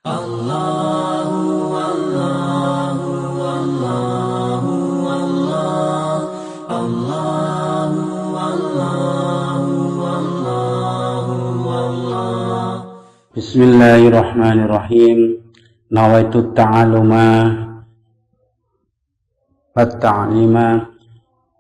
Allahu Allahu Allahu Allah Allahu Allahu Allahu Allah. Bismillahirrahmanirrahim. Nawaitu ta'aluma wat ta'lima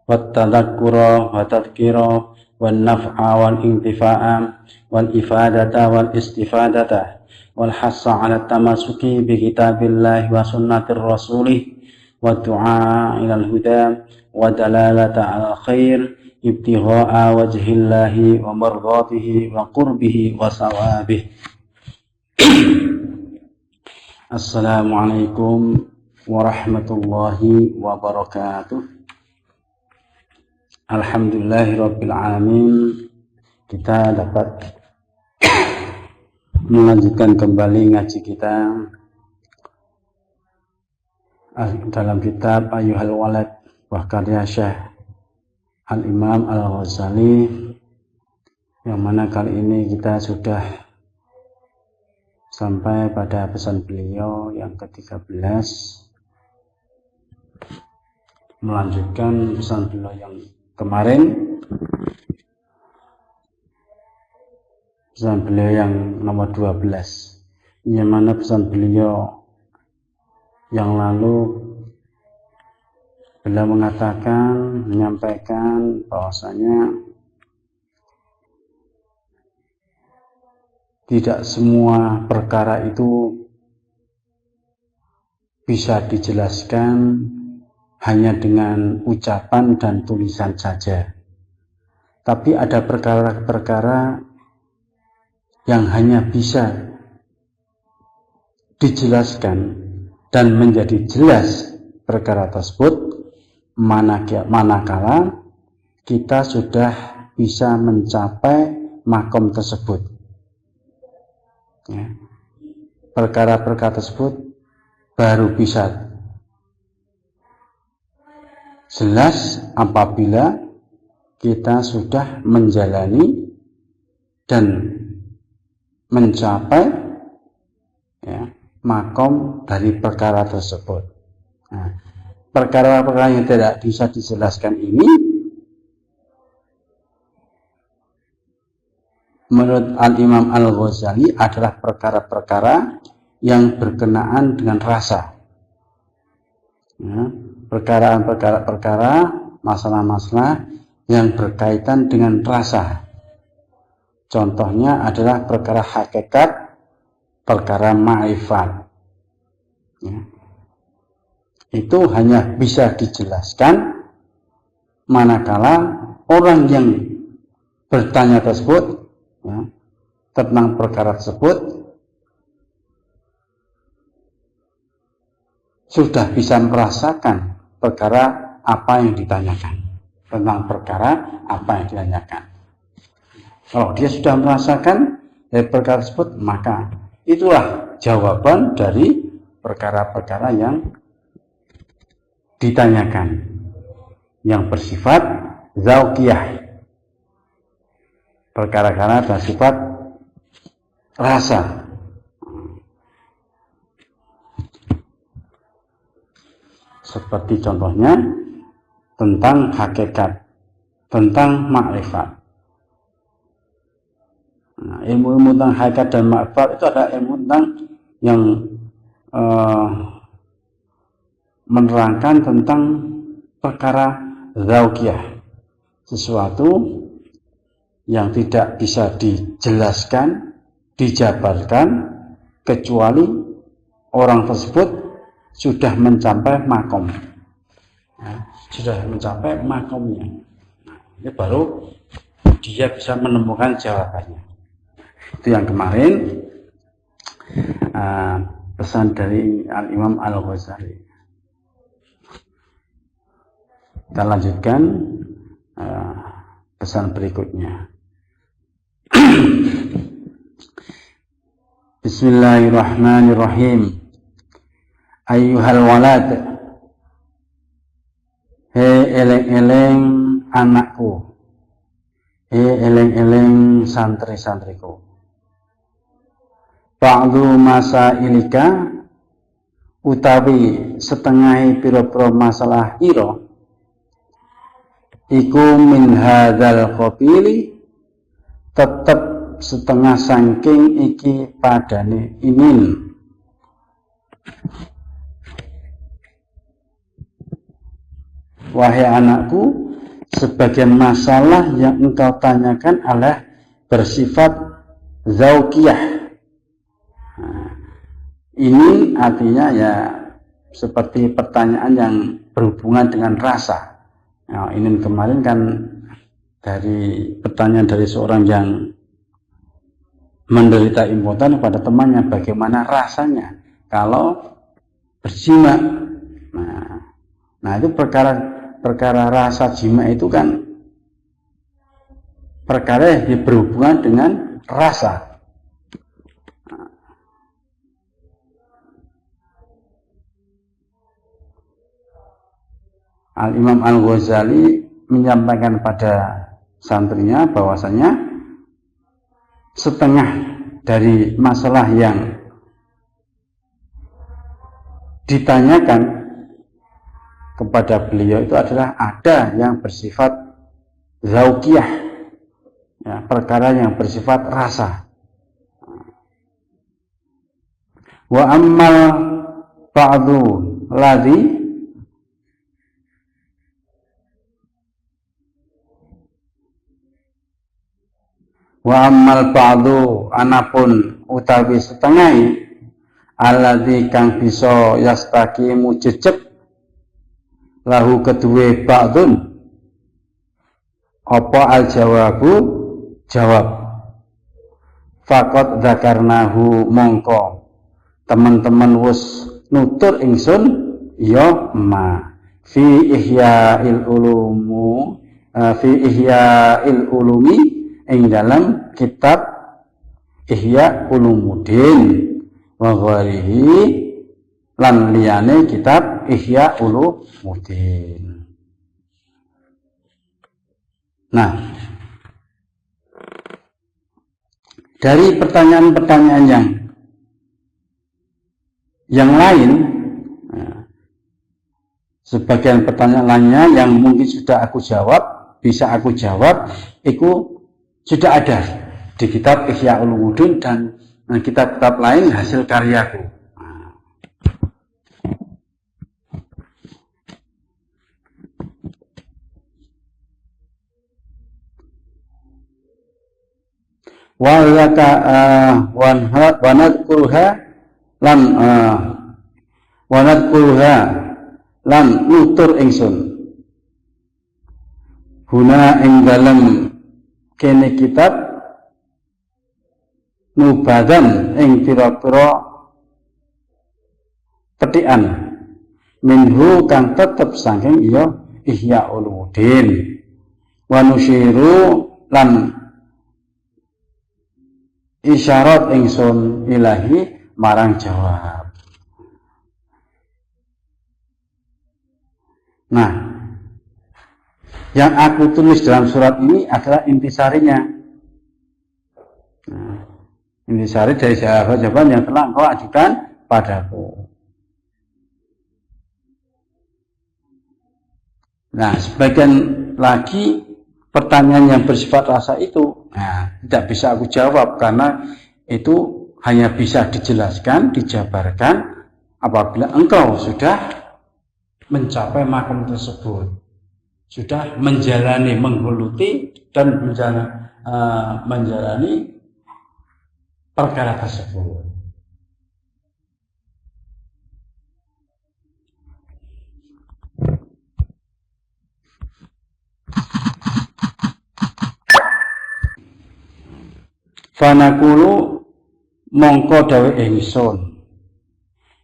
wat tadhakkura wa tadhkira wan naf'a wal intifa'a wal ifadata wal istifadata wal hassa 'ala tamasuki bi kitabillahi wa sunnatir rasulih wa du'a ilal huda wa dalalata 'alal khair ibtigha'a wajhillahi wa mardatihi wa qurbihi wa sawabihi. Assalamualaikum warahmatullahi wabarakatuh. Alhamdulillahirabbil alamin. Kita dapat melanjutkan kembali ngaji kita dalam kitab Ayyuhal Walad wa karya Syekh Al-Imam Al-Ghazali, yang mana kali ini kita sudah sampai pada pesan beliau yang ke-13, melanjutkan pesan beliau yang kemarin, pesan beliau yang nomor 12, yang mana pesan beliau yang lalu beliau menyampaikan bahwasanya tidak semua perkara itu bisa dijelaskan hanya dengan ucapan dan tulisan saja. Tapi ada perkara-perkara yang hanya bisa dijelaskan dan menjadi jelas perkara tersebut manakala kita sudah bisa mencapai makom tersebut. Ya. Perkara-perkara tersebut baru bisa jelas apabila kita sudah menjalani dan mencapai makom dari perkara tersebut. Nah, perkara-perkara yang tidak bisa dijelaskan ini menurut Al-Imam Al-Ghazali adalah perkara-perkara yang berkenaan dengan rasa. Perkara-perkara, masalah-masalah yang berkaitan dengan rasa. Contohnya adalah perkara hakikat, perkara ma'rifat. Itu hanya bisa dijelaskan manakala orang yang bertanya tersebut tentang perkara tersebut sudah bisa merasakan perkara apa yang ditanyakan, tentang perkara apa yang ditanyakan. Kalau dia sudah merasakan dari perkara tersebut, maka itulah jawaban dari perkara-perkara yang ditanyakan, yang bersifat zauqiyah, perkara-perkara bersifat rasa. Seperti contohnya tentang hakikat, tentang makrifat. Nah, ilmu-ilmu tentang hakikat dan makrifat itu adalah ilmu tentang yang menerangkan tentang perkara zauqiyah, sesuatu yang tidak bisa dijelaskan, dijabarkan, kecuali orang tersebut sudah mencapai makom, sudah mencapai makomnya. Ini baru dia bisa menemukan jawabannya. Itu yang kemarin pesan dari Al-Imam Al-Ghazali. Kita lanjutkan pesan berikutnya. Bismillahirrahmanirrahim. Ayyuhal walad, he eleng-eleng anakku, he eleng-eleng santri-santriku. ba'du masailika utawi setengahi pira-pira masalah ira iku min hadzal qabili tetep setengah saking iki padane ingin. Wahai anakku, sebagian masalah yang engkau tanyakan adalah bersifat zauqiyah. Ini artinya ya seperti pertanyaan yang berhubungan dengan rasa. Nah, ini kemarin kan dari pertanyaan dari seorang yang menderita impoten kepada temannya, bagaimana rasanya kalau berjima. Nah itu perkara rasa jima itu kan perkara yang berhubungan dengan rasa. Al-Imam Al-Ghazali menyampaikan pada santrinya bahwasanya setengah dari masalah yang ditanyakan kepada beliau itu adalah ada yang bersifat zauqiyah, ya, perkara yang bersifat rasa. Wa ammal ba'du ladzi wa ammal ba'du anapun utawi setengah alladzi kang bisa yastaqimu jejeg lahu kedue ba'dun apa al jawabu jawab faqad dzakarnahu mongko teman-teman wis nutur ingsun ya ma fi ihya'il ulumi ing dalam kitab Ihya Ulumuddin wa ghairihi lan liyane kitab Ihya Ulumuddin. Nah, dari pertanyaan-pertanyaan yang lain, sebagian pertanyaan lainnya yang mungkin sudah aku jawab, bisa aku jawab, itu sudah ada di kitab Ihya Ulumuddin dan kitab-kitab lain hasil karyaku. Wanadkuruha lan nutur ingsun huna ing dalem kene kitab nubadan ing pira-pira petikan minhu kang tetep saking iya Ihya Ulumuddin wa nusyiru lan isyarat ingsun ilahi marang jawab. Nah, yang aku tulis dalam surat ini adalah intisarinya. Nah, intisari dari jawaban yang telah engkau ajukan padaku. Nah, sebagian lagi pertanyaan yang bersifat rasa itu, nah, tidak bisa aku jawab karena itu hanya bisa dijelaskan, dijabarkan apabila engkau sudah mencapai makam tersebut, sudah menjalani, menggeluti dan menjalani perkara tersebut. Fanakulu mongko dawuh ingsun.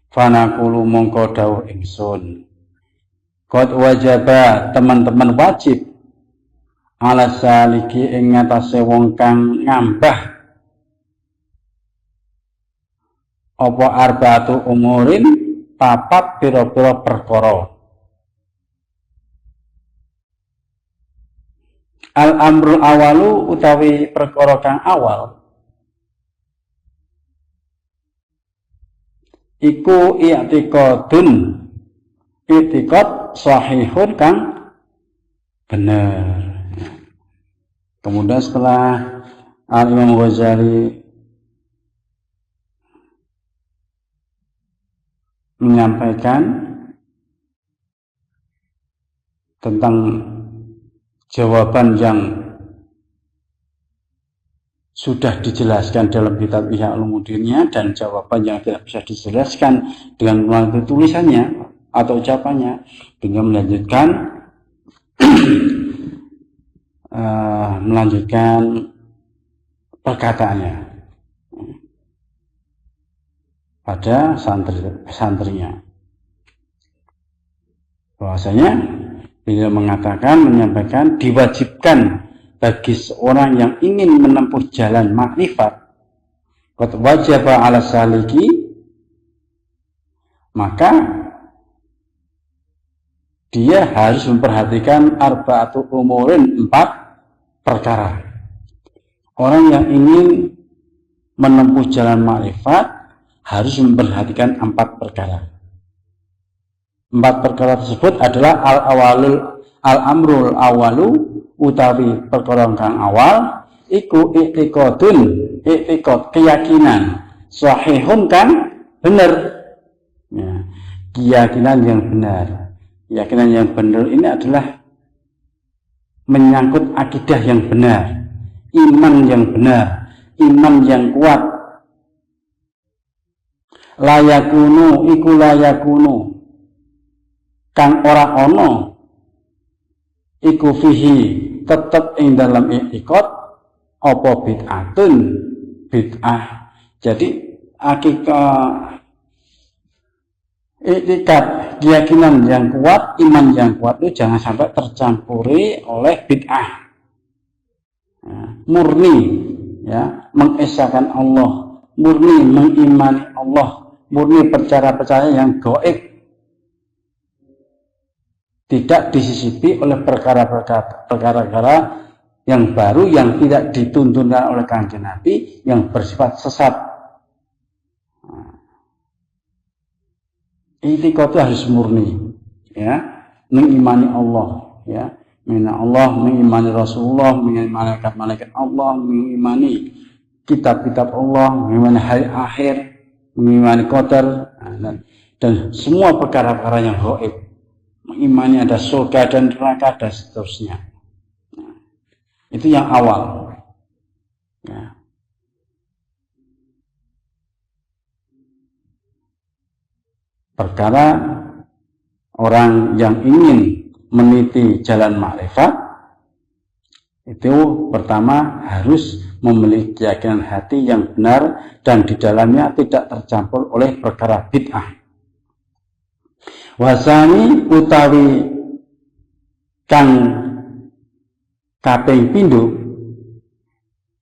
Fanakulu mongko dawuh ingsun. Qad wajaba teman-teman wajib ala saliki ing ngatasé wong kang ngambah apa arba'atu umurin papat pira-pira perkara. Al amrul awalu utawi perkara kang awal iku i'tiqadun, i'tiqad sahihun kang bener. Kemudian setelah Al-Imam Ghazali menyampaikan tentang jawaban yang sudah dijelaskan dalam kitab Ihya Ulumuddinnya dan jawaban yang tidak bisa dijelaskan dengan melalui tulisannya atau ucapannya, dengan melanjutkan perkataannya pada santrinya. Bahwasanya beliau menyampaikan diwajibkan bagi seorang yang ingin menempuh jalan makrifat, qad wajaba 'ala saliki, maka dia harus memperhatikan arba'atu umurin, 4 perkara. Orang yang ingin menempuh jalan makrifat harus memperhatikan 4 perkara. 4 perkara tersebut adalah al-amrul awalu, utawi perkara kang awal iku i'tiqadun, i'tiqad keyakinan, sahihun kang bener. Ya, keyakinan yang benar. Keyakinan yang benar ini adalah menyangkut akidah yang benar, iman yang benar, iman yang kuat. Layakunu iku layakunu kang ora ono iku fihi tetep ing dalam i'tiqad apa bid'atun, bid'ah. Jadi hakikat i'tiqad, keyakinan yang kuat, iman yang kuat itu jangan sampai tercampuri oleh bid'ah. Murni ya, mengesahkan Allah, murni mengimani Allah, murni percaya yang gaib, tidak disisipi oleh perkara-perkara yang baru yang tidak dituntunkan oleh Kanjeng Nabi yang bersifat sesat. I'tiqad itu harus murni, ya, mengimani Allah, ya, mengimani Allah, mengimani Rasulullah, mengimani malaikat-malaikat Allah, mengimani kitab-kitab Allah, mengimani hari akhir, mengimani qadar, dan semua perkara-perkara yang gaib, mengimani ada surga dan neraka dan seterusnya. Nah, itu yang awal, ya. Perkara orang yang ingin meniti jalan makrifat itu pertama harus memiliki keyakinan hati yang benar dan di dalamnya tidak tercampur oleh perkara bid'ah. Wasani utawi kang kaping pindho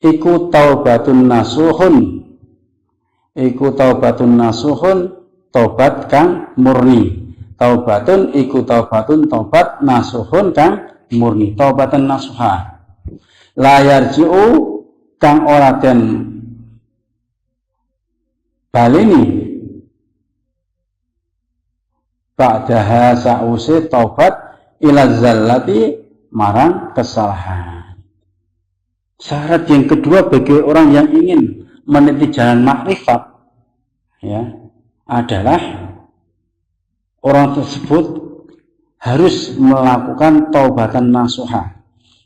iku taubatun nasuhun, iku taubatun nasuhun, tobat kang murni. Taubatun iku taubatun, tobat, nasuhun kang murni, taubatan nasuha. Layar ji'u kang ora den baleni ba'daha sa'use taubat ila zallati marang kesalahan. Syarat yang kedua bagi orang yang ingin meniti jalan makrifat, ya, adalah orang tersebut harus melakukan taubatan nasuha,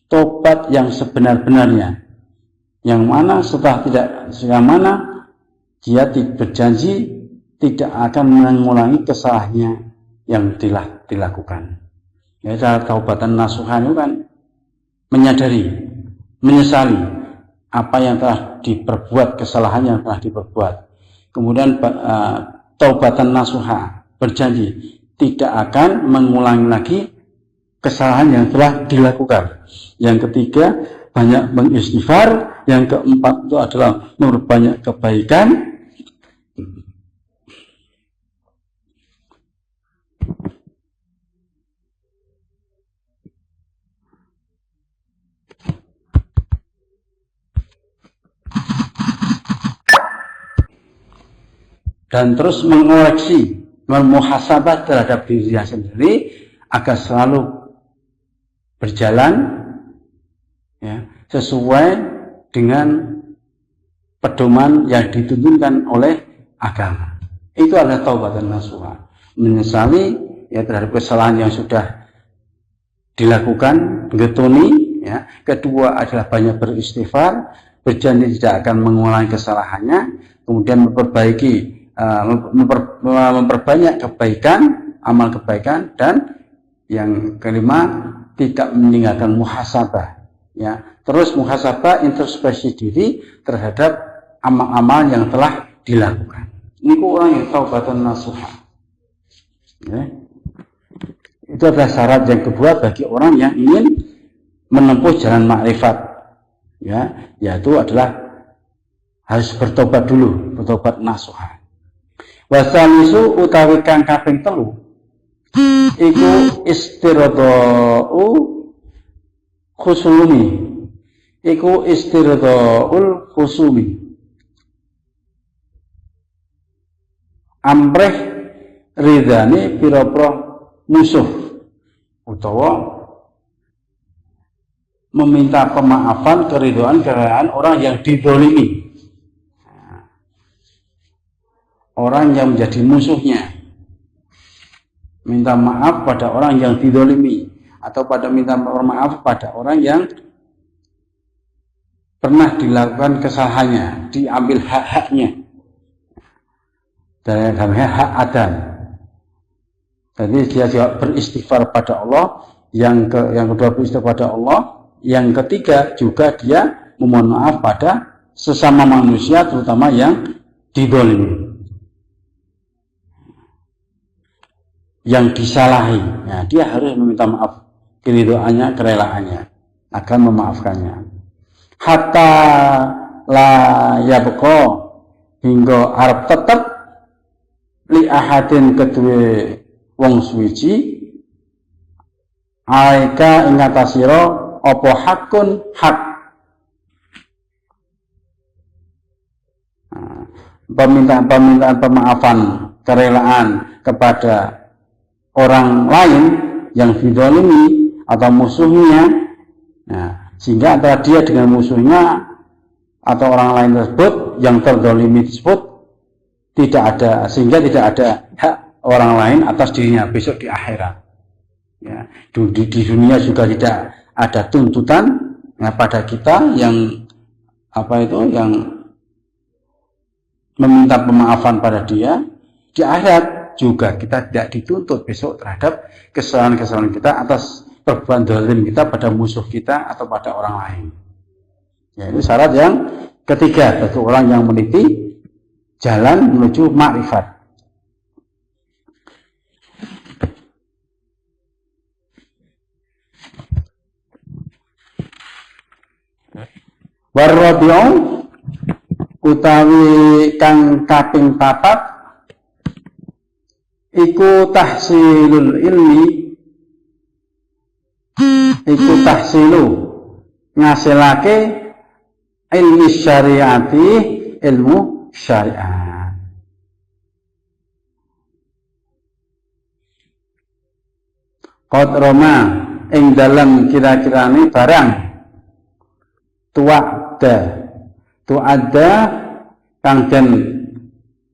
tobat yang sebenar-benarnya, yang mana yang mana dia berjanji tidak akan mengulangi kesalahannya yang dilakukan. Ya, taubatan nasuha itu kan menyadari, menyesali apa yang telah diperbuat, kesalahan yang telah diperbuat. Kemudian taubatan nasuha, berjanji tidak akan mengulangi lagi kesalahan yang telah dilakukan. Yang ketiga, banyak mengistighfar. Yang keempat itu adalah memperbanyak kebaikan. dan terus mengoreksi, memuhasabah terhadap dirinya sendiri agar selalu berjalan ya, sesuai dengan pedoman yang dituntunkan oleh agama. Itu adalah taubatan nasuha, menyesali ya terhadap kesalahan yang sudah dilakukan, getuni ya. Kedua adalah banyak beristighfar, berjanji tidak akan mengulangi kesalahannya, kemudian memperbanyak kebaikan, amal kebaikan, dan yang kelima tidak meninggalkan muhasabah ya. Terus muhasabah, introspeksi diri terhadap amal-amal yang telah dilakukan. Ini orang yang taubatan nasuha ya. Itu adalah syarat yang kedua bagi orang yang ingin menempuh jalan makrifat ya, yaitu adalah harus bertobat dulu, bertobat nasuha. Wasalisu utawi kang kaping 3 iku istirda'u khusumi, iku istirda'ul khusumi, amreh ridhani pira-pira musuh utawa meminta pemaafan, keridhaan orang yang dizalimi, orang yang menjadi musuhnya, minta maaf pada orang yang dizalimi, atau pada minta maaf pada orang yang pernah dilakukan kesalahannya, diambil hak-haknya, dalam hak Adam. Jadi dia beristighfar pada Allah, yang kedua beristighfar pada Allah, yang ketiga juga dia memohon maaf pada sesama manusia, terutama yang dizalimi, yang disalahi. Nah, dia harus meminta maaf, keridhaannya, kerelaannya, akan memaafkannya. Hatta la yabqa, hingga arep tetep li ahadin kedue wong suwiji aika ing atasira apa hakun hak, permintaan pemaafan, kerelaan kepada orang lain yang dizalimi atau musuhnya. Nah, sehingga antara dia dengan musuhnya atau orang lain tersebut yang terzalimi tersebut tidak ada, sehingga tidak ada hak orang lain atas dirinya besok di akhirat ya. Di dunia juga tidak ada tuntutan ya, pada kita yang yang meminta pemaafan pada dia. Di akhirat juga kita tidak dituntut besok terhadap kesalahan-kesalahan kita atas perbuatan zalim kita pada musuh kita atau pada orang lain ya. Ini syarat yang ketiga bagi orang yang meniti jalan menuju makrifat. Warrabi'u utawi kang kaping 4 iku tahsilul ilmi, iku tahsilu ngasilake ilmi syariati, ilmu syariat. Qad roma ing dalam kira-kirane barang tu'adda kang den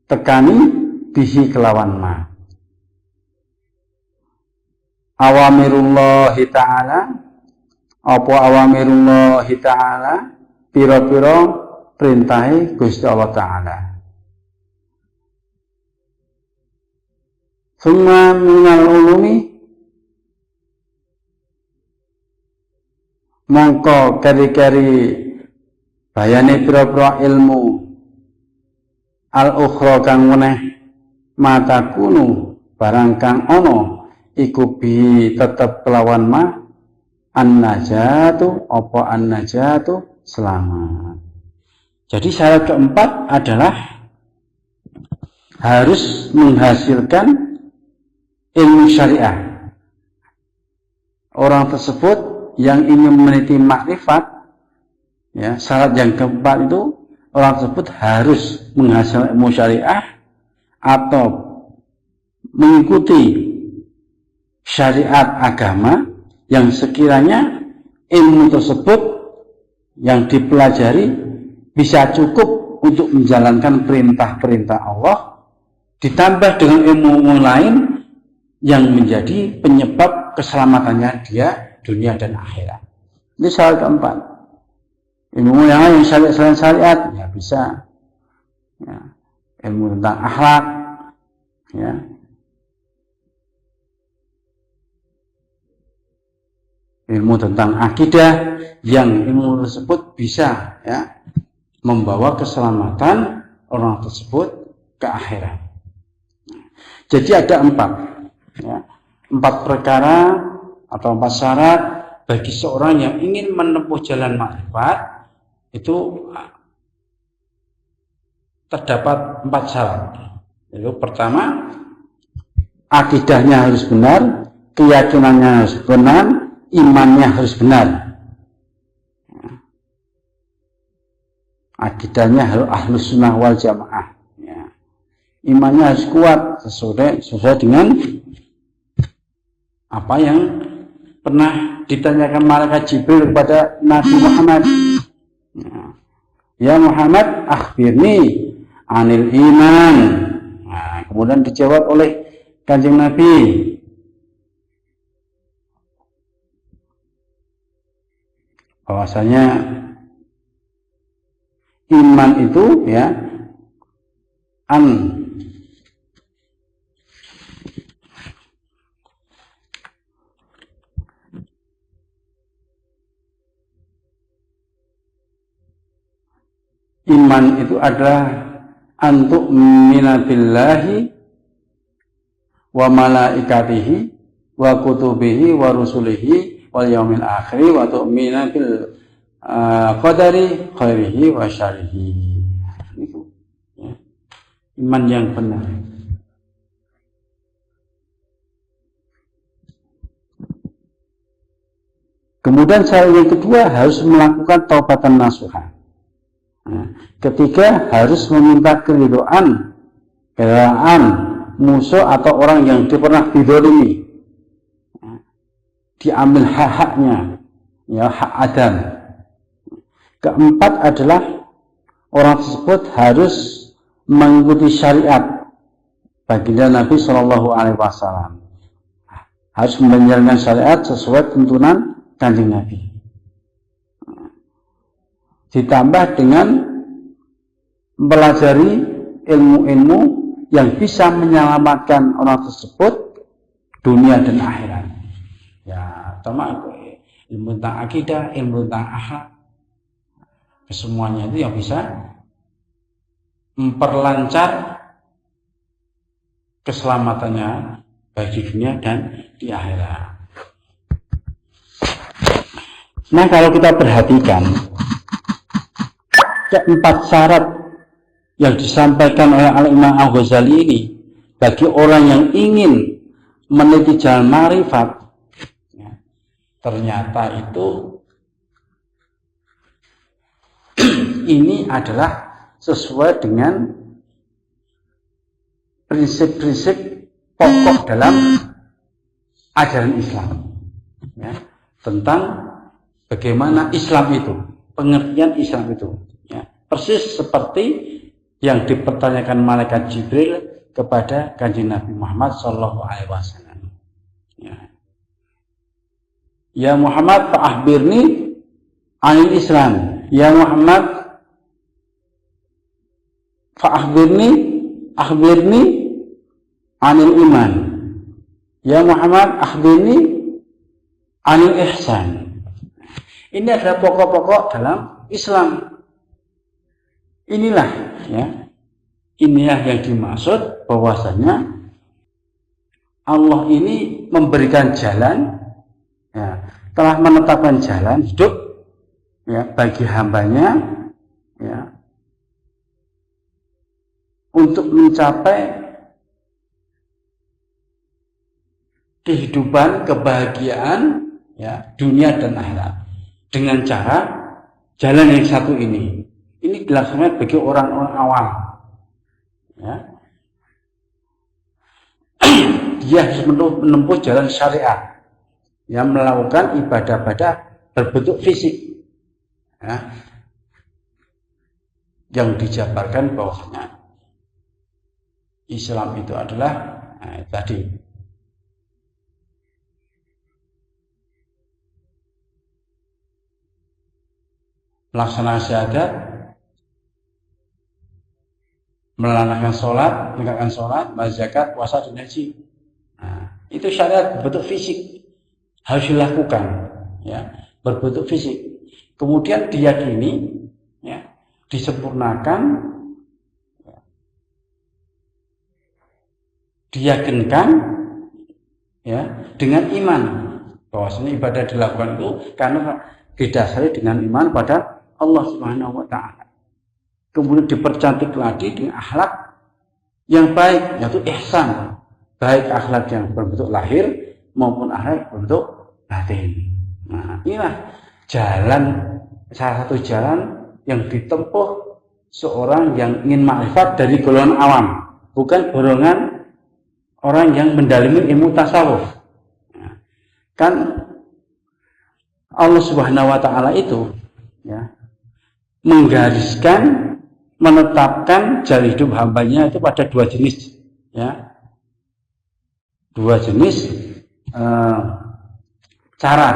tekani bihi kelawan ma awamirullahi ta'ala, apa awamirullahi ta'ala, pira-pira perintahe Gusti Allah Ta'ala. Summa minal ulumi, mangko kari-kari bayane pira-pira ilmu al-ukhra kang meneh mata kunu barang kang ana iku bi tetep kelawan ma an-najatu, apa an-najatu, selamat. Jadi syarat keempat adalah harus menghasilkan ilmu syariah. Orang tersebut yang ingin meniti makrifat ya, syarat yang keempat itu orang tersebut harus menghasilkan ilmu syariah atau mengikuti syariat agama yang sekiranya ilmu tersebut yang dipelajari bisa cukup untuk menjalankan perintah-perintah Allah, ditambah dengan ilmu lain yang menjadi penyebab keselamatannya dia dunia dan akhirat. Ini syarat keempat. Ilmu yang lain selain syariat ya bisa, ya. Ilmu tentang akhlak, ya. Ilmu tentang akidah yang ilmu tersebut bisa, ya, membawa keselamatan orang tersebut ke akhirat. Jadi ada empat, ya, 4 perkara atau 4 syarat bagi seorang yang ingin menempuh jalan makrifat. Itu terdapat 4 syarat. Yaitu pertama, akidahnya harus benar, keyakinannya harus benar, imannya harus benar. Akidahnya harus ahlus sunnah wal jamaah, ya. Imannya harus kuat sesuai dengan apa yang pernah ditanyakan malaikat Jibril kepada Nabi Muhammad. Ya Muhammad, akhbirni anil iman. Nah, kemudian dijawab oleh Kanjeng Nabi, bahwasanya iman itu, ya, iman itu adalah antuk minabillahi wa malaikatihi wa kutubihi wa rusulihi wal yaumil akhir wa tu'mina bil qadari khairihi wa syarihi. Itu, ya, iman yang benar. Kemudian syarat yang kedua harus melakukan taubatan nasuha. Ketiga, harus meminta keridhaan musuh atau orang yang pernah dizalimi, diambil hak-haknya, ya, hak Adam. Keempat adalah orang tersebut harus mengikuti syariat baginda Nabi Shallallahu Alaihi Wasallam, harus menjalankan syariat sesuai tuntunan Kanjeng Nabi, ditambah dengan mempelajari ilmu-ilmu yang bisa menyelamatkan orang tersebut dunia dan akhirat. Ya, terutama ilmu tentang akidah, ilmu tentang akhlak, kesemuanya itu yang bisa memperlancar keselamatannya baik di dunia dan di akhirat. Nah, kalau kita perhatikan keempat syarat yang disampaikan oleh Al-Imam Al-Ghazali ini bagi orang yang ingin meniti jalan ma'rifat, ya, ternyata itu ini adalah sesuai dengan prinsip-prinsip pokok dalam ajaran Islam, ya, tentang bagaimana Islam itu, pengertian Islam itu, ya, persis seperti yang dipertanyakan malaikat Jibril kepada Kanjeng Nabi Muhammad Sallallahu Alaihi Wasallam. Ya Muhammad, fa'akhbirni anil Islam. Ya Muhammad, akhbirni anil iman. Ya Muhammad, akhbirni anil ihsan. Ini adalah pokok-pokok dalam Islam. Inilah, ya, inilah yang dimaksud bahwasanya Allah ini memberikan jalan, ya, telah menetapkan jalan hidup, ya, bagi hambanya, ya, untuk mencapai kehidupan, kebahagiaan, ya, dunia dan akhirat dengan cara jalan yang satu ini. Ini dilaksanakan bagi orang-orang awam, ya. dia harus menempuh jalan syariat yang melakukan ibadah-ibadah berbentuk fisik, ya, yang dijabarkan bahwasanya Islam itu adalah tadi melaksanakan syahadat, melaksanakan sholat, menegakkan sholat, bayar zakat, puasa, dan haji. Nah, itu syariat berbentuk fisik harus dilakukan, ya, berbentuk fisik. Kemudian diyakini, ya, disempurnakan, ya, diyakinkan, ya, dengan iman bahwasanya ibadah dilakukan itu karena didasari dengan iman pada Allah Subhanahu wa taala. Kemudian dipercantik lagi dengan akhlak yang baik, yaitu ihsan, baik akhlak yang berbentuk lahir maupun akhlak berbentuk batin. Nah, inilah jalan, salah satu jalan yang ditempuh seorang yang ingin makrifat dari golongan awam, bukan golongan orang yang mendalami ilmu tasawuf. Nah, kan Allah Subhanahu wa taala itu, ya, menggariskan, menetapkan jalan hidup hambanya itu pada dua jenis, ya, dua jenis cara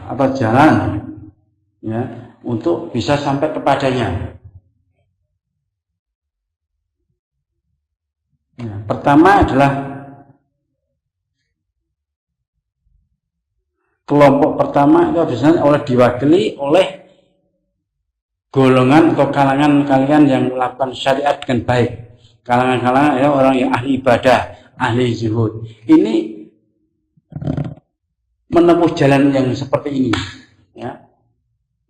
atau jalan, ya, untuk bisa sampai kepadanya. Ya, pertama adalah kelompok pertama itu biasanya diwakili oleh golongan atau kalangan kalian yang melakukan syariat dengan baik, kalangan-kalangan, ya, orang yang ahli ibadah, ahli zuhud. Ini menempuh jalan yang seperti ini, ya,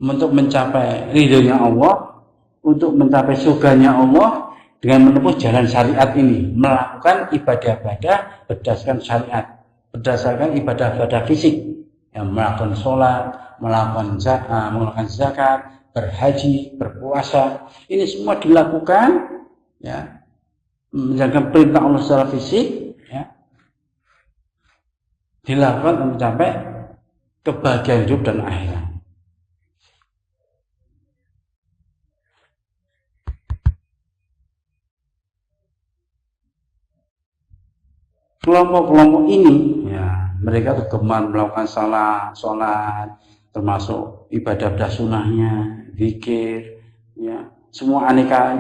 untuk mencapai ridhonya Allah, untuk mencapai surganya Allah dengan menempuh jalan syariat ini, melakukan ibadah-ibadah berdasarkan syariat, berdasarkan ibadah-ibadah fisik, yang melakukan sholat, melakukan zakat, berhaji, berpuasa, ini semua dilakukan, ya, menjalankan perintah Allah secara fisik, ya, dilakukan untuk mencapai kebahagiaan hidup dan akhirat. Kelompok-kelompok ini, ya, mereka gemar melakukan sholat, termasuk ibadah sunnahnya, zikir, ya, semua aneka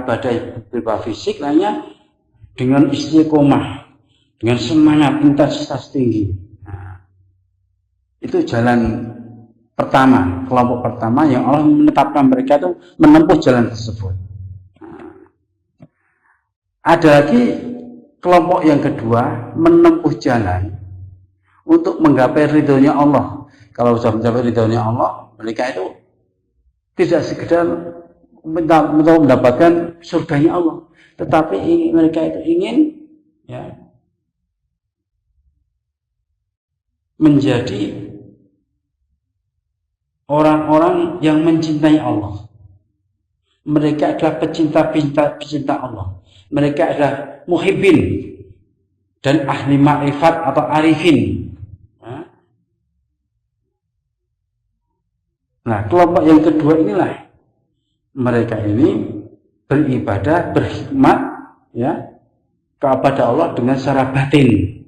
ibadah fisik lainnya dengan istiqomah, dengan semangat, intensitas tinggi. Nah, itu jalan pertama, kelompok pertama yang Allah menetapkan mereka itu menempuh jalan tersebut. Nah, ada lagi kelompok yang kedua, menempuh jalan untuk menggapai ridhonya Allah. Kalau sudah mencapai ridhonya Allah, mereka itu tidak sekedar mendapatkan surganya Allah, tetapi mereka itu ingin, ya, menjadi orang-orang yang mencintai Allah. Mereka adalah pecinta Allah. Mereka adalah muhibbin dan ahli ma'rifat atau arifin. Nah, kelompok yang kedua inilah mereka ini beribadah, berkhidmat, ya, kepada Allah dengan secara batin.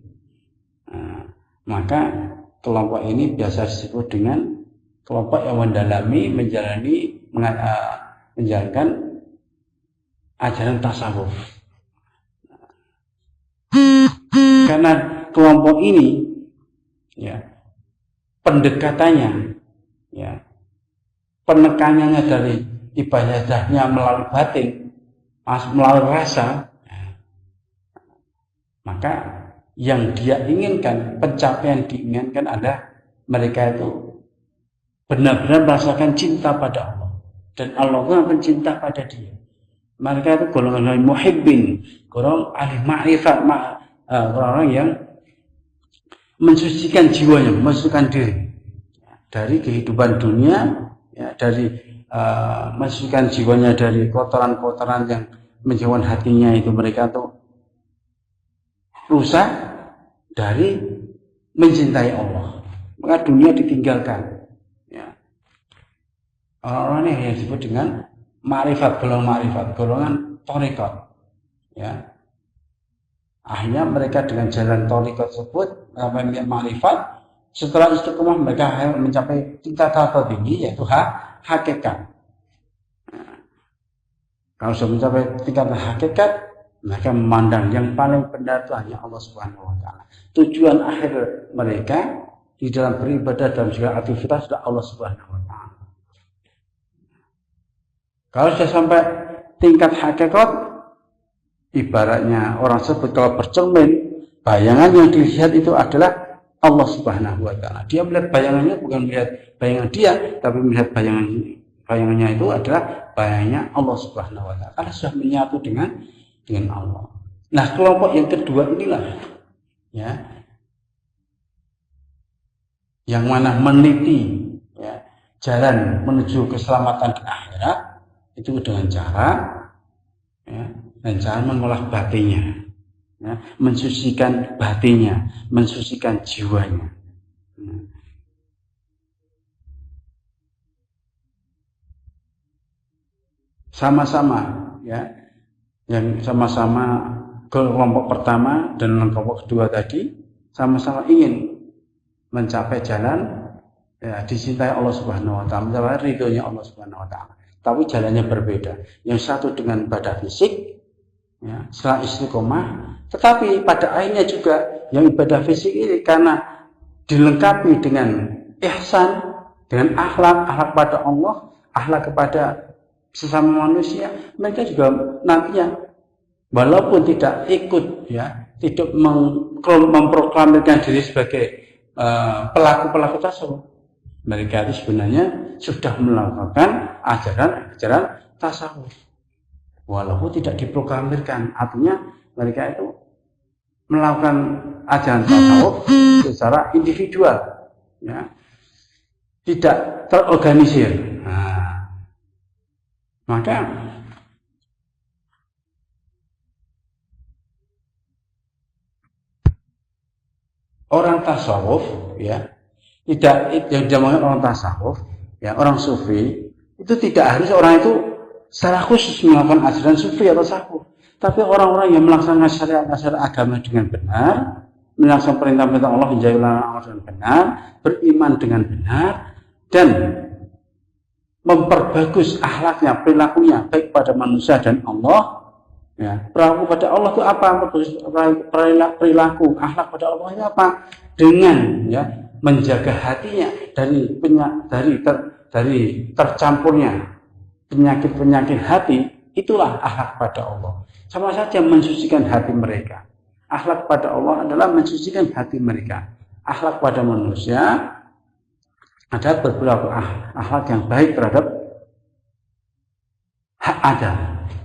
Nah, maka kelompok ini biasa disebut dengan kelompok yang mendalami, menjalankan ajaran tasawuf. Karena kelompok ini, ya, pendekatannya, ya, penekanannya dari ibadahnya melalui batin, melalui rasa, maka yang dia inginkan, pencapaian diinginkan adalah mereka itu benar-benar merasakan cinta pada Allah, dan Allah pun cinta pada dia. Mereka itu golongan muhibbin, golongan ahli ma'rifat, orang-orang yang mensucikan jiwanya, mensucikan diri dari kehidupan dunia, ya, dari mensucikan jiwanya dari kotoran-kotoran yang menjauhkan hatinya itu mereka tuh rusak, dari mencintai Allah. Maka dunia ditinggalkan. Ya. Orang-orang ini yang disebut dengan ma'rifat, golongan thariqat. Ya. Akhirnya mereka dengan jalan thariqat tersebut mencapai ma'rifat. Setelah istiqomah mereka mencapai tingkatan tertinggi yaitu hakikat. Nah, kalau sudah mencapai tingkatan hakikat, mereka memandang yang paling benar itu hanya Allah Subhanahu wa taala. Tujuan akhir mereka di dalam beribadah dalam segala aktivitas adalah Allah Subhanahu wa taala. Kalau sudah sampai tingkat hakikat, ibaratnya orang sebut kalau bercermin, bayangan yang dilihat itu adalah Allah Subhanahu wa taala. Dia melihat bayangannya bukan melihat bayangan dia, tapi melihat bayangannya itu adalah bayangannya Allah Subhanahu wa taala. Karena sudah menyatu dengan Allah. Nah, kelompok yang kedua inilah ya yang mana meniti ya, jalan menuju keselamatan di akhirat itu dengan cara ya, dan cara mengolah batinnya. Ya, mensucikan batinnya, mensucikan jiwanya. Sama-sama, ya, yang sama-sama kelompok pertama dan kelompok kedua tadi sama-sama ingin mencapai jalan ya, dicintai Allah Subhanahu wa taala, mencapai ridhonya Allah Subhanahu wa taala. Tapi jalannya berbeda. Yang satu dengan ibadah fisik, ya, setelah istiqomah. Tetapi pada akhirnya juga yang ibadah fisik ini karena dilengkapi dengan ihsan, dengan akhlak pada Allah, akhlak kepada sesama manusia, mereka juga nantinya walaupun tidak ikut ya, tidak memproklamirkan diri sebagai pelaku tasawuf, mereka itu sebenarnya sudah melakukan ajaran tasawuf. Walaupun tidak diproklamirkan, artinya mereka itu melakukan ajaran tasawuf secara individual, ya, tidak terorganisir. Nah, maka orang tasawuf, ya, tidak yang dinamakan orang tasawuf, ya, orang sufi itu tidak harus orang itu secara khusus melakukan ajaran sufi atau tasawuf. Tapi orang-orang yang melaksanakan syariat agama dengan benar, melaksanakan perintah-perintah Allah menjauhi larangan dengan benar, beriman dengan benar, dan memperbagus akhlaknya, perilakunya, baik pada manusia dan Allah. Ya, perilaku pada Allah itu apa? Perilaku akhlak pada Allah itu apa? Dengan ya menjaga hatinya dari tercampurnya penyakit hati, itulah akhlak pada Allah. Sama saja mensucikan hati mereka. Akhlak pada Allah adalah mensucikan hati mereka. Akhlak pada manusia ada beberapa akhlak yang baik terhadap hak adam.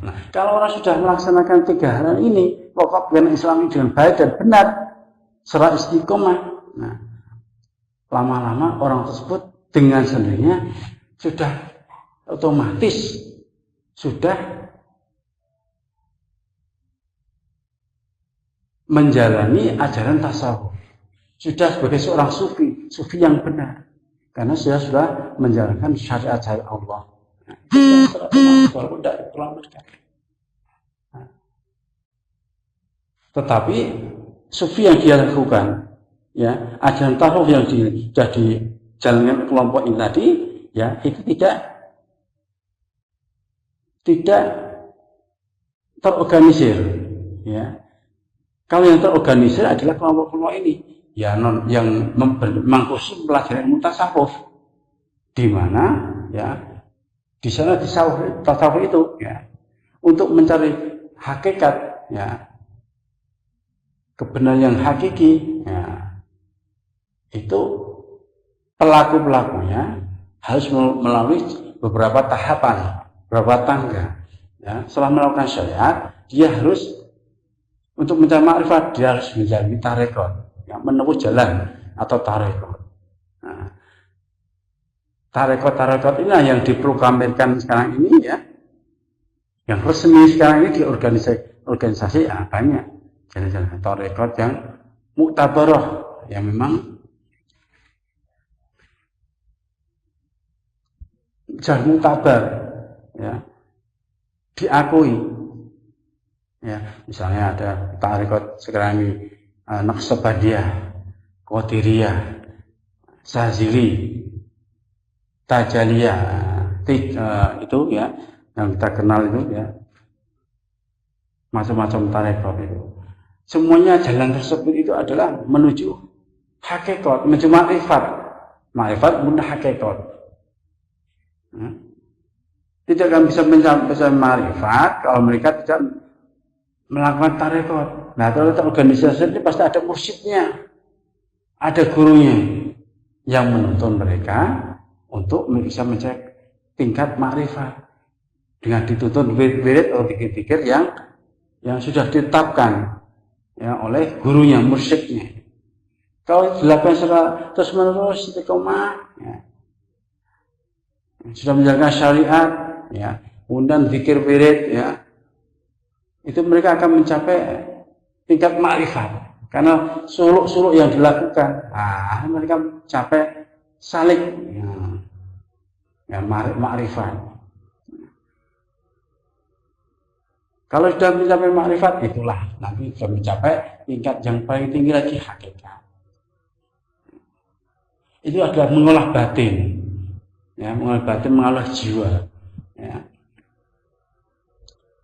Nah, kalau orang sudah melaksanakan 3 hal ini, pokok agama Islam dengan baik dan benar, secara istiqomah, nah, lama-lama orang tersebut dengan sendirinya sudah otomatis sudah menjalani ajaran tasawuf, sudah sebagai seorang sufi yang benar, karena sudah menjalankan syariat Allah. Tetapi sufi yang dia lakukan, ya, ajaran tasawuf yang sudah dijalankan kelompok ini tadi, ya, itu tidak terorganisir, ya. Kalau yang terorganisir adalah kelompok-kelompok ini, ya, yang mengkhusus mempelajari ilmu tasawuf, di mana, ya, di sana tasawuf itu, ya, untuk mencari hakikat, ya, kebenaran yang hakiki, ya, itu pelakunya harus melalui beberapa tahapan, beberapa tangga, ya. Setelah melakukan syariat, dia harus untuk mencari ma'rifat, dia harus menjalani tarekat, ya, menempuh jalan atau tarekat. Nah, tarekat inilah yang diproklamirkan sekarang ini, ya, yang resmi sekarang ini di organisasi ya, banyak jalan-jalan tarekat yang muktabarah, yang memang jalan muktabar, ya, diakui. Ya, misalnya ada tarekat sekarang ini Naqsabandiyah, Qadiriyah, Syadzili, Tajaliyah, itu ya yang kita kenal itu ya, macam-macam tarekat itu. Semuanya jalan tersebut itu adalah menuju hakikat, menuju makrifat. Makrifat mudah hakikat. Tidak akan bisa mencapai makrifat kalau mereka tidak melakukan tarekat. Nah, tarekat organisasi ini pasti ada mursyidnya, ada gurunya yang menuntun mereka untuk bisa mencapai tingkat makrifat dengan dituntun wirid atau pikir-pikir yang sudah ditetapkan ya oleh gurunya, mursyidnya. Kalau dilakukan secara terus menerus istiqomah, ya, sudah menjalankan syariat, ya, kemudian zikir wirid, ya, itu mereka akan mencapai tingkat makrifat karena suluk-suluk yang dilakukan. Mereka mencapai salik, ya, makrifat. Kalau sudah mencapai makrifat, itulah nanti sudah mencapai tingkat yang paling tinggi lagi, hakikat. Itu adalah mengolah batin, ya, mengolah batin, mengolah jiwa, ya.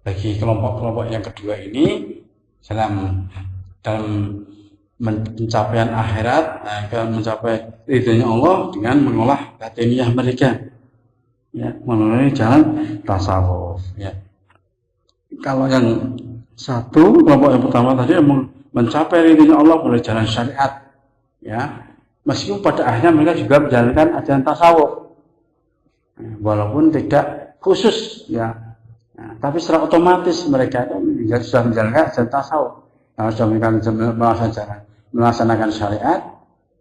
Bagi kelompok-kelompok yang kedua ini dalam pencapaian akhirat, akan mencapai ridhonya Allah dengan mengolah batiniah mereka, ya, melalui jalan tasawuf, ya. Kalau yang satu kelompok yang pertama tadi mencapai ridhonya Allah melalui jalan syariat, ya, meskipun pada akhirnya mereka juga menjalankan ajaran tasawuf, walaupun tidak khusus, ya. Nah, tapi secara otomatis mereka itu sudah menjalankan ajaran tasawuf, sudah melaksanakan syariat,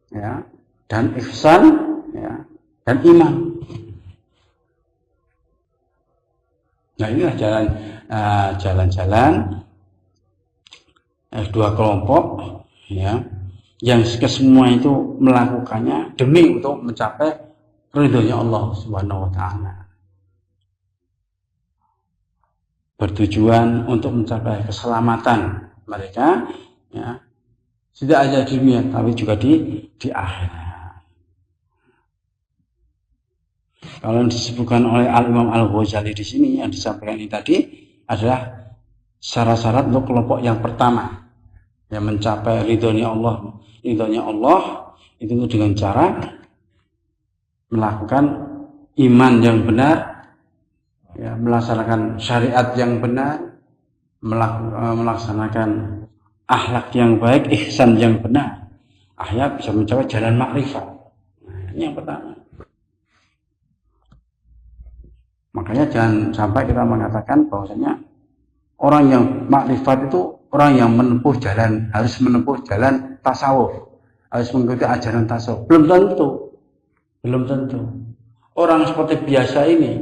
ya, dan ihsan, ya, dan iman. Nah, inilah jalan-jalan dua kelompok, ya, yang kesemua itu melakukannya demi untuk mencapai ridhonya Allah Subhanahu wa Ta'ala, bertujuan untuk mencapai keselamatan mereka, ya, tidak hanya di dunia tapi juga di akhirat. Kalau yang disebutkan oleh Al-Imam Al-Ghazali di sini yang disampaikan ini tadi adalah syarat-syarat untuk kelompok yang pertama yang mencapai ridhonya Allah. Ridhonya Allah itu dengan cara melakukan iman yang benar, ya, melaksanakan syariat yang benar, melaksanakan akhlak yang baik, ihsan yang benar, akhirnya bisa mencapai jalan makrifat. Nah, ini yang pertama. Makanya jangan sampai kita mengatakan bahwasanya orang yang makrifat itu orang yang harus menempuh jalan tasawuf, harus mengikuti ajaran tasawuf. Belum tentu. Orang seperti biasa ini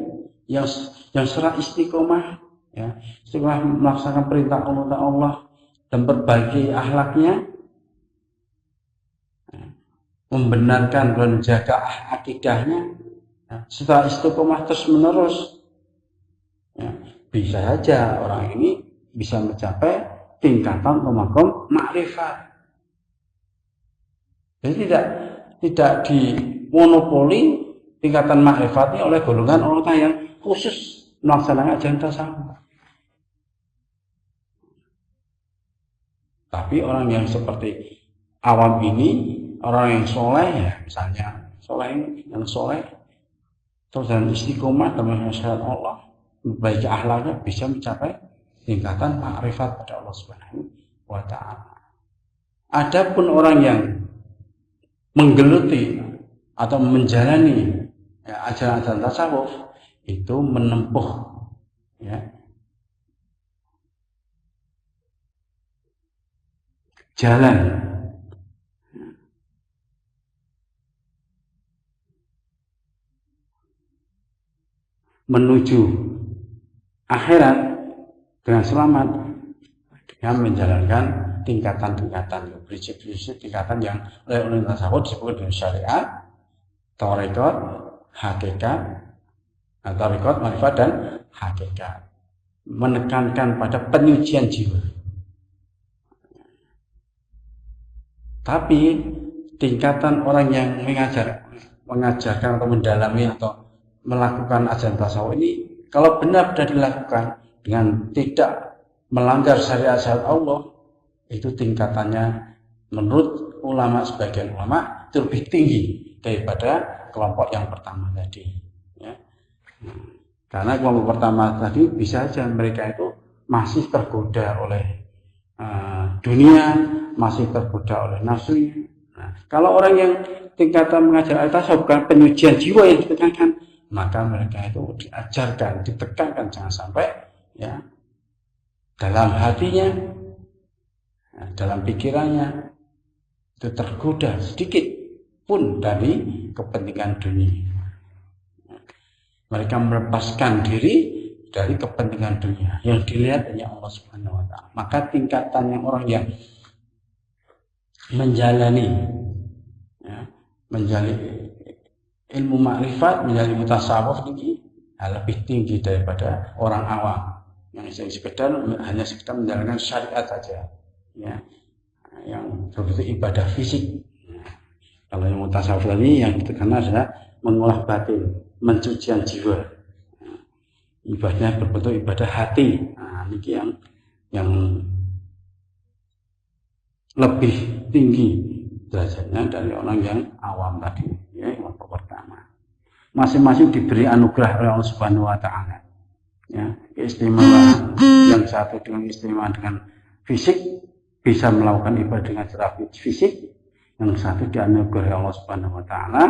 yang secara istiqomah, ya, istiqomah melaksanakan perintah Allah dan perbaiki akhlaknya, membenarkan dan menjaga akidahnya, ya, setelah istiqomah terus menerus, ya, bisa saja orang ini bisa mencapai tingkatan pemakom makrifat. Jadi tidak dimonopoli tingkatan makrifat ini oleh golongan orang yang khusus melaksanakan ajaran tasawuf. Tapi orang yang seperti awam ini, orang yang soleh, ya, misalnya soleh terus dan istiqomah dalam syariat Allah, memperbaiki akhlaknya, bisa mencapai tingkatan makrifat pada Allah Subhanahu wa Ta'ala. Adapun orang yang menggeluti atau menjalani, ya, ajaran-ajaran tasawuf itu menempuh, ya, jalan menuju akhirat dengan selamat dengan menjalankan tingkatan-tingkatan, prinsip-prinsip tingkatan yang oleh tasawuf disebut dengan syariat, tarekat, hakikat, tarekat, marifat dan hakikat. Menekankan pada penyucian jiwa. Tapi tingkatan orang yang mengajarkan atau mendalami atau melakukan ajaran tasawuf ini, kalau benar-benar dilakukan dengan tidak melanggar syariat-syariat Allah, itu tingkatannya menurut ulama, sebagian ulama itu lebih tinggi daripada kelompok yang pertama tadi. Ya. Karena kelompok pertama tadi bisa saja mereka itu masih tergoda oleh dunia, masih tergoda oleh nafsunya. Nah, kalau orang yang tingkatan mengajar tasawuf bukan penyucian jiwa yang ditekankan, maka mereka itu diajarkan, ditekankan jangan sampai ya dalam hatinya, dalam pikirannya itu tergoda sedikit pun dari kepentingan dunia. Mereka melepaskan diri dari kepentingan dunia yang dilihat hanya Allah Subhanahu wa Ta'ala. Maka tingkatan yang orang yang menjalani ilmu makrifat, menjalani mutasawuf ini lebih tinggi daripada orang awam yang hanya sekedar menjalankan syariat saja, ya, yang berbentuk ibadah fisik. Kalau yang mutasawuf tadi yang karena adalah mengolah batin, mencucian jiwa, ibadahnya berbentuk ibadah hati. Nah, ini yang lebih tinggi derajatnya dari orang yang awam tadi, ya, yang pertama. Masing-masing diberi anugerah oleh Allah Subhanahu wa Ta'ala. Ya, keistimewaan yang satu dengan istimewa dengan fisik, bisa melakukan ibadah dengan cara fisik, yang satu dianugerahi Allah Subhanahu wa Ta'ala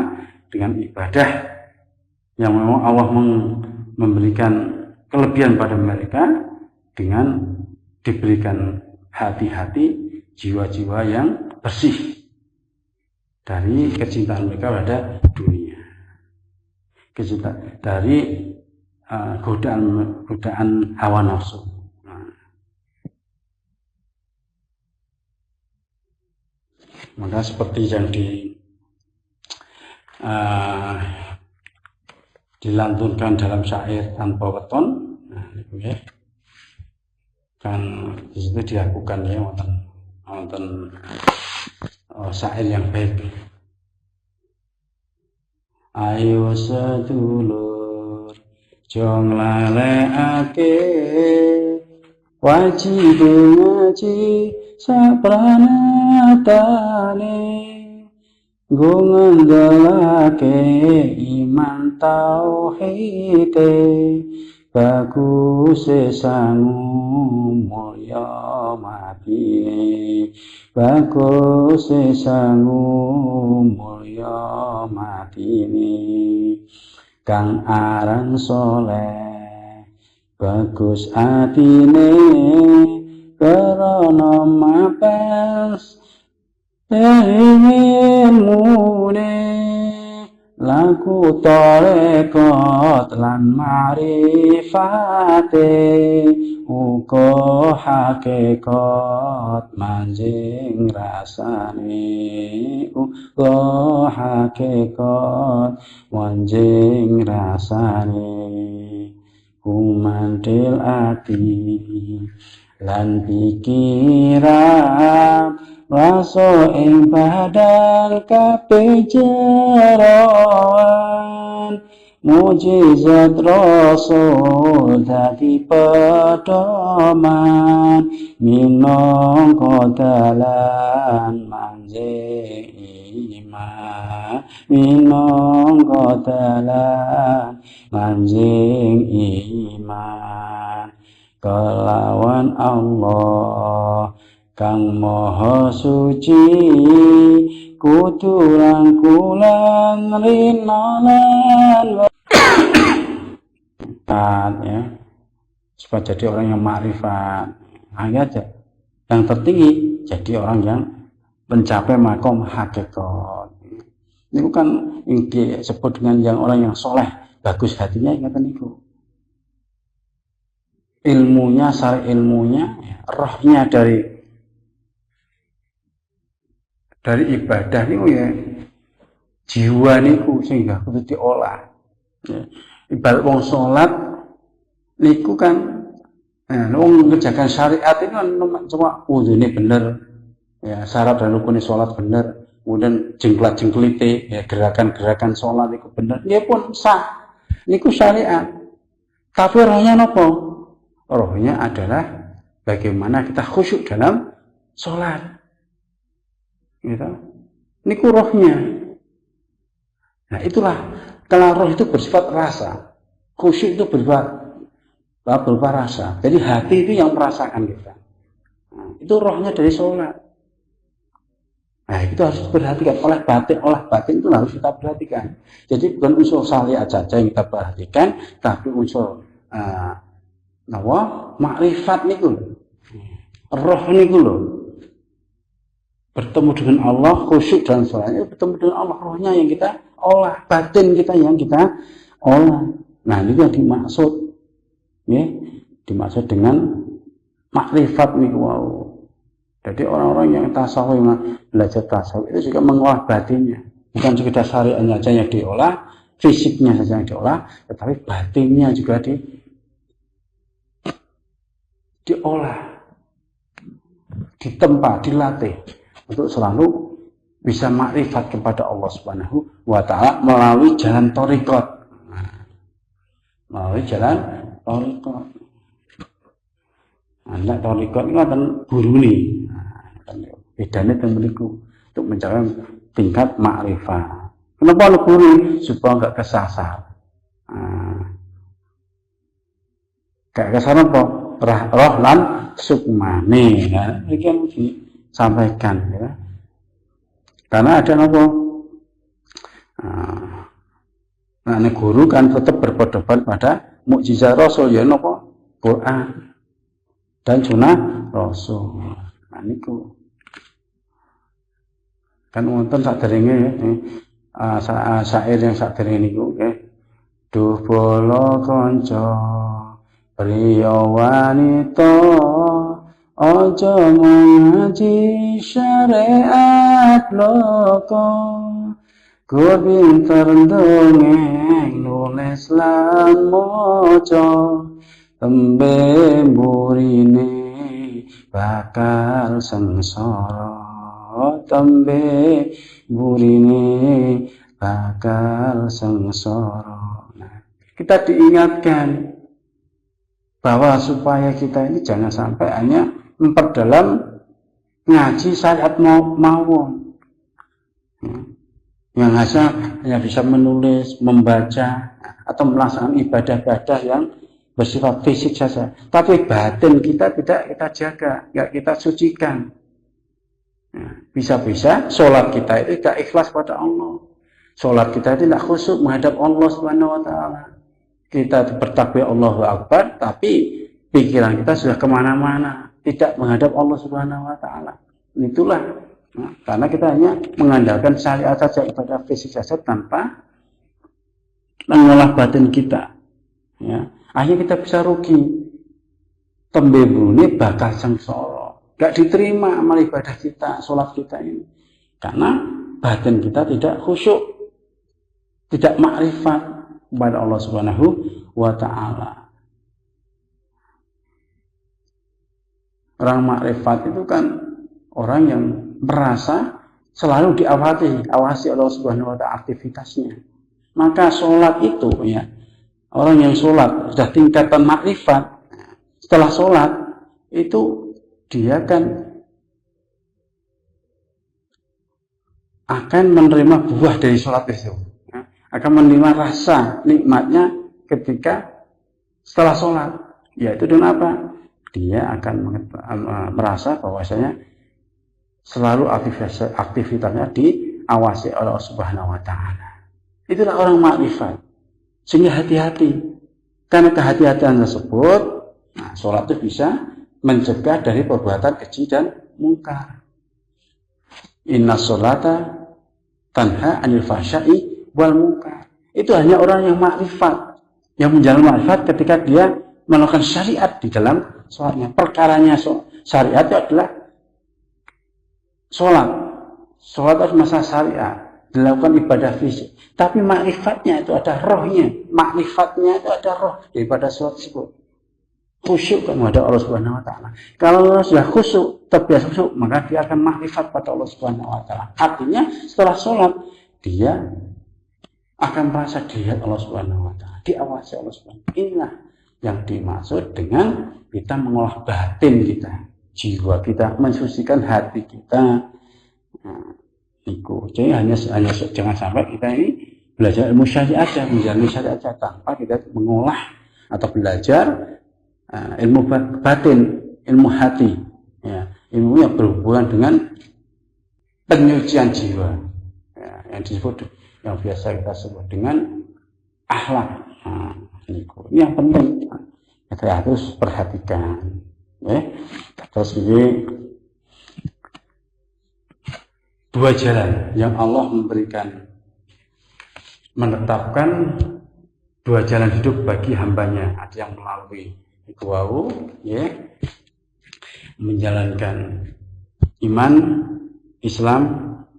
dengan ibadah yang memang Allah memberikan kelebihan pada mereka dengan diberikan hati-hati, jiwa-jiwa yang bersih dari kecintaan mereka pada dunia, kecintaan dari godaan hawa nafsu. Maka seperti yang dilantunkan dalam syair tanpa weton, nah, itu ya, kan di situ dilakukan ya wonten syair yang baik. Ayo sedulur jong lalekake wajib ngaji sapranatane nggo ngendhalake iman tauhide bagus sangu mulya matine bagus sangu mulya matine kang aran soleh bagus atine karana mapes ilmune laku tarekat lan marifate uga hakikat manjing rasane uga hakikat manjing rasane kumantil ati lan pikiran raso ing badan kabeh jeroan mujizat rasul dadi pedoman minangka dalan manjing iman minangka dalan manjing iman kelawan Allah kang maha suci kudu rangkulan rinalan ya, supaya jadi orang yang makrifat. Hanya aja yang tertinggi jadi orang yang mencapai makom hakikat. Ini kan yang disebut dengan yang orang yang soleh bagus hatinya, ingatan itu ilmunya, syari ilmunya, rohnya dari dari ibadah niku ya jiwa niku sehingga kudu diolah. Ya. Ibarat wong salat niku kan wong ngerjakan syariat itu kan cuma wudune bener, ya syarat dan rukun salat bener, kemudian jengklat-jengklite ya gerakan-gerakan salat niku bener, nggih pun sah. Niku syariat. Tapi rohnya nopo? Rohnya adalah bagaimana kita khusyuk dalam salat. Gitu. Niku rohnya. Nah itulah, kalau roh itu bersifat rasa, khusyuk itu berupa rasa. Jadi hati itu yang merasakan kita. Nah, itu rohnya dari sholat. Nah itu harus diperhatikan oleh batin itu harus kita perhatikan. Jadi bukan unsur syariat saja yang kita perhatikan, tapi unsur makrifat niku, roh niku loh. Bertemu dengan Allah, khusyuk dalam sholatnya, bertemu dengan Allah, rohnya yang kita olah, batin kita yang kita olah. Nah ini yang dimaksud, ya, dimaksud dengan makrifat nih wow. Jadi orang-orang yang tasawuf, yang belajar tasawuf itu juga mengolah batinnya, bukan sekedar syariatnya saja yang diolah, fisiknya saja yang diolah, tetapi batinnya juga diolah, ditempa, dilatih. Untuk selalu bisa makrifat kepada Allah Subhanahu wa Ta'ala melalui jalan thariqat. Melalui jalan thariqat. Nah, thariqat ini akan guru nih. Bedanya temeliku untuk mencapai tingkat makrifat. Kenapa ada guru? Supaya enggak kesasar. Enggak kesasar apa? Roh lan sukmane. Nah, ini kan sampaikan ya. Karena ada apa? Nah, guru kan tetap berpedoman pada mukjizat Rasul ya napa? Quran dan sunnah Rasul. Nah niku. Kan wonten saderenge syair yang saderenge niku nggih. Duh bala kanca priya wanita ojo mengaji syariat loko, gue pinter dongeng nulis lan moco, tembe burine bakal sengsara, tembe burine bakal sengsara. Nah, kita diingatkan bahwa supaya kita ini jangan sampai hanya memperdalam ngaji syariat mawon, yang hanya bisa menulis, membaca atau melaksanakan ibadah-ibadah yang bersifat fisik saja, tapi batin kita tidak kita jaga, nggak kita sucikan. Bisa-bisa sholat kita itu tidak ikhlas pada Allah, sholat kita itu tidak khusyuk menghadap Allah Subhanahu Wa Taala. Kita bertakbir Allahu Akbar, tapi pikiran kita sudah kemana-mana, tidak menghadap Allah Subhanahu Wa Taala. Itulah, karena kita hanya mengandalkan syariat saja, ibadah fisik saja tanpa mengolah batin kita. Ya, akhirnya kita bisa rugi. Tembe ini bakal sengsara, gak diterima amal ibadah kita, sholat kita ini, karena batin kita tidak khusyuk, tidak makrifat kepada Allah Subhanahu wa Ta'ala. Orang makrifat itu kan orang yang merasa selalu awasi Allah Subhanahu wa Ta'ala aktivitasnya. Maka sholat itu ya, orang yang sholat sudah tingkatan makrifat, setelah sholat itu dia akan menerima buah dari sholat itu, akan menerima rasa nikmatnya ketika setelah sholat, yaitu dengan apa? Dia akan merasa bahwasanya selalu aktivitasnya diawasi oleh Allah Subhanahu wa Ta'ala. Itulah orang makrifat. Sehingga hati-hati, karena kehati-hatian tersebut, sholat itu bisa mencegah dari perbuatan keji dan mungkar. Inna sholata tanha anil fahsya'i wal munkar. Itu hanya orang yang makrifat, yang menjalankan makrifat ketika dia melakukan syariat di dalam sholatnya. Perkaranya syariat itu adalah sholat. sholat harus masalah syariat, dilakukan ibadah fisik. Tapi makrifatnya itu ada rohnya, makrifatnya itu ada roh daripada sholat tersebut. Khusyuk kepada Allah Subhanahu Wa Taala. Kalau sudah khusyuk, terbiasa khusyuk, maka dia akan makrifat pada Allah Subhanahu Wa Taala. Artinya setelah sholat dia akan merasa dilihat Allah Subhanahu Wa Taala, diawasi Allah Subhanahu Wa Taala. Inilah yang dimaksud dengan kita mengolah batin kita, jiwa kita, mensucikan hati kita. Jadi hanya jangan sampai kita ini belajar ilmu syariat aja, menjalani syariat aja tanpa kita mengolah atau belajar ilmu batin, ilmu hati, ya, ilmu yang berhubungan dengan penyucian jiwa, ya, yang disebut, yang biasa kita sebut dengan akhlak. Ini yang penting kita harus perhatikan. Terus ini dua jalan yang Allah menetapkan dua jalan hidup bagi hambanya. Ada yang melalui ikhwau, ya, menjalankan iman, Islam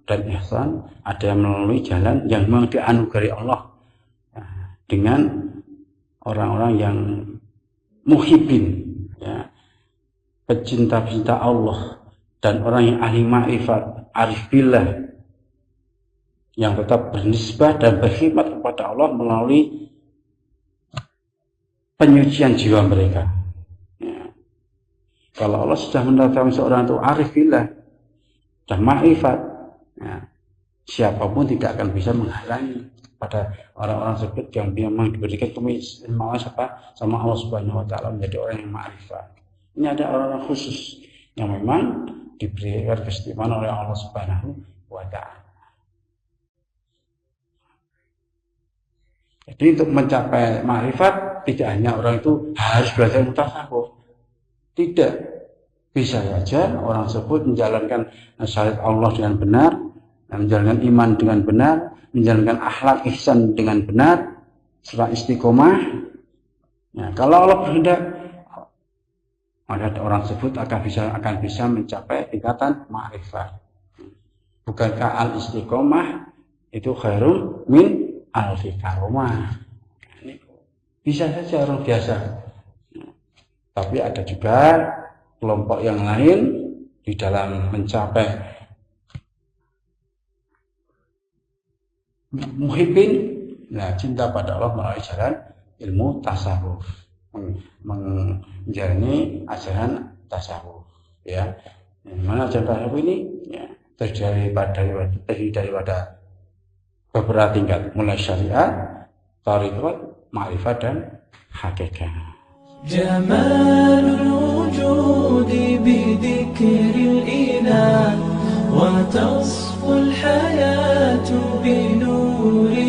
dan ihsan. Ada yang melalui jalan yang memang dianugerahi Allah dengan orang-orang yang muhibbin, ya, pecinta-pecinta Allah, dan orang yang ahli ma'rifat, arif billah, yang tetap bernisbah dan berkhidmat kepada Allah melalui penyucian jiwa mereka. Ya. Kalau Allah sudah menetapkan seorang itu arif billah dan ma'rifat, ya, siapapun tidak akan bisa menghalangi pada orang-orang tersebut yang memang diberikan keistimewaan sama Allah Subhanahu Wa Taala menjadi orang yang ma'rifat. Ini ada orang-orang khusus yang memang diberikan keistimewaan oleh Allah Subhanahu Wa Taala. Jadi untuk mencapai ma'rifat tidak hanya orang itu harus belajar ilmu tasawuf. Tidak, bisa saja orang tersebut menjalankan syariat Allah dengan benar, menjalankan iman dengan benar, menjalankan akhlak ihsan dengan benar, setelah istiqomah. Ya, kalau Allah berkehendak, maka orang tersebut akan bisa mencapai tingkatan ma'rifat. Bukankah al-istiqomah itu khairun min alfi karomah? Bisa saja orang biasa. Tapi ada juga kelompok yang lain di dalam mencapai muhibbin, nah, cinta pada Allah melalui jalan ilmu tasawuf, menjalani ajaran tasawuf, ya. Mana ajaran tasawuf ini, ya, terdiri daripada beberapa tingkat, mulai syariat, tariqat, ma'rifat dan hakikat. Jamalul wujudi bidzikril ilah wa tasful hayatu binuri